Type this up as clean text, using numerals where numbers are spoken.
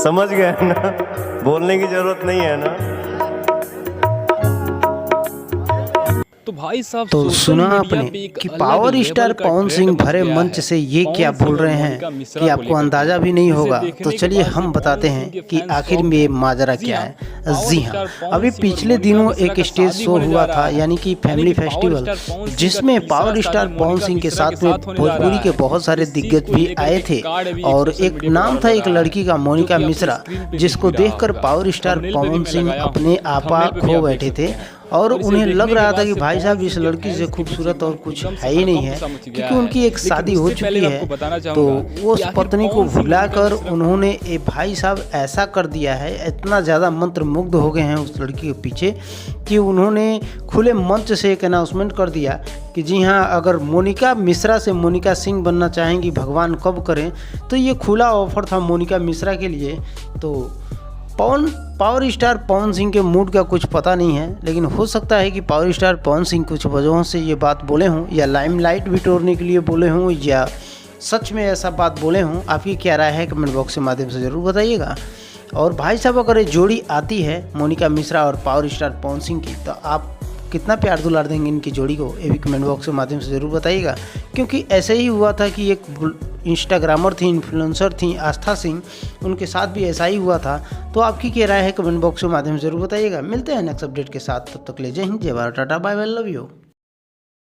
समझ गए ना, बोलने की जरूरत नहीं है ना। तो भाई साहब तो सोशल सुना मीडिया आपने पे एक कि अलग पावर लेवल स्टार का पवन ट्रेंड सिंह बन भरे गया मंच है से ये पवन क्या सिंह बोल और रहे मोनिका हैं मिश्रा कि को आपको लेकर के। अंदाजा भी नहीं जिसे होगा। देखने तो के चलिए बाद से हम बताते पवन हैं सिंह के कि फैंस आखिर शॉक में ये हैं। माजरा जी क्या हाँ, है। पावर जी हाँ, स्टार पवन अभी सिंह और पिछले मोनिका दिनों मिश्रा एक का स्टेज शादी शो होने जा हुआ रहा था, है। यानी कि family power festival, star Pawan Singh का जिसमें तीसरा पावर स्टार शादी पवन मोनिका सिंह के मिश्रा के साथ में साथ होने जा भोजपुरी रहा के है। बहुत सारे इसी दिग्गज को भी लेकर आए के थे कार्ड भी और सोशल एक मीडिया पे नाम वायरल था हो एक रहा है, लड़की का जो मोनिका कि आपको मिश्रा, स्क्रीन पे जिसको दिख ही रहा देखकर होगा। पावर स्टार थंबनेल पे भी पवन मैं सिंह लगाया हूँ, अपने आपा थंबनेल पे भी खो आप देख बैठे सकते थे हैं। और और इसे उन्हें देखने लग के रहा था बाद कि से भाई पवन साहब इस सिंह के लड़की फैंस से के बीच खूबसूरत और कुछ एकदम से है ही नहीं हड़कंप है, सा मच गया क्योंकि है। उनकी एक लेकिन शादी हो उससे पहले चुकी मैं है। आपको बताना तो चाहूंगा वो उस कि आखिर पत्नी को पवन सिंह मोनिका भुलाकर मिश्रा उन्होंने ए भाई साहब ऐसा कर दिया है, इतना ज़्यादा मंत्र मुग्ध हो गए हैं उस लड़की के पीछे कि उन्होंने खुले मंच से एक अनाउंसमेंट कर दिया कि जी हाँ, अगर मोनिका मिश्रा से मोनिका सिंह बनना चाहेंगी, भगवान कब करें। तो ये खुला ऑफर था मोनिका मिश्रा के लिए। तो पावर स्टार पवन सिंह के मूड का कुछ पता नहीं है, लेकिन हो सकता है कि पावर स्टार पवन सिंह कुछ वजहों से ये बात बोले हों, या लाइमलाइट बिटोरने के लिए बोले हों, या सच में ऐसा बात बोले हों। आपकी क्या राय है कमेंट बॉक्स के माध्यम से ज़रूर बताइएगा। और भाई साहब, अगर ये जोड़ी आती है मोनिका मिश्रा और पावर स्टार पवन सिंह की, तो आप कितना प्यार दुलार देंगे इनकी जोड़ी को, ये भी कमेंट बॉक्स के माध्यम से ज़रूर बताइएगा। क्योंकि ऐसे ही हुआ था कि एक इंस्टाग्रामर थी, इन्फ्लुएंसर थी आस्था सिंह, उनके साथ भी ऐसा ही हुआ था। तो आपकी क्या राय है कमेंट बॉक्स के माध्यम से ज़रूर बताइएगा। मिलते हैं नेक्स्ट अपडेट के साथ, तब तक ले जय हिंद, जय भारत, tata, bye bye, love you.